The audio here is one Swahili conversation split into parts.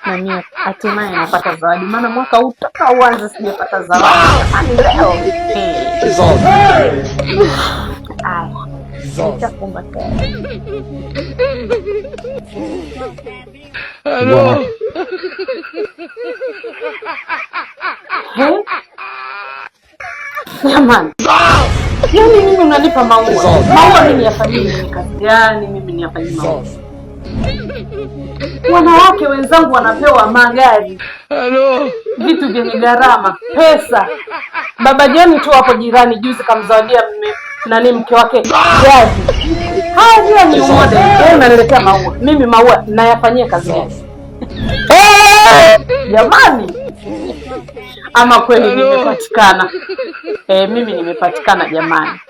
Nani hatimaye napata zawadi, maana mwaka huu toka uanze sijapata zawadi. Leo nitakumba tena. Hello. Jamani. Yaani mimi unanipa maua. Maua mimi niyafanyie nini kazi gani? Mimi niyafanyie maua. Wanawake wenzangu wanapewa magari. Hello. Vitu vyenye gharama, pesa. Baba Joni tu hapo jirani juzi kamzawadia mke wake gari. Haya ni umoja. Wewe unaniletea maua. Mimi maua nayafanyia kazi gani? Jamani. Ama kweli nimepatikana. Mimi nimepatikana jamani.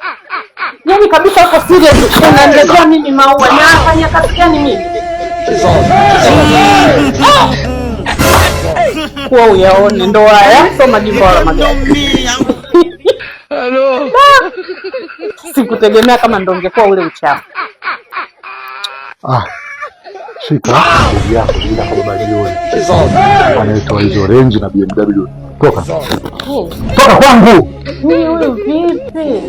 Yaani kabisa uko serious unaniletea mimi maua. Nafanya kazi gani mimi? Kwa uyaone ndo haya soma jimbo la magari. Hello. Sikutegemea kama ndo ungekuwa ule uchafu. Shika yako bila Baba Joni. Anaitwa hizo range na BMW. Toka. Toka kwangu. Wewe vipi?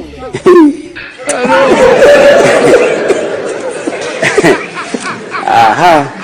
Aha.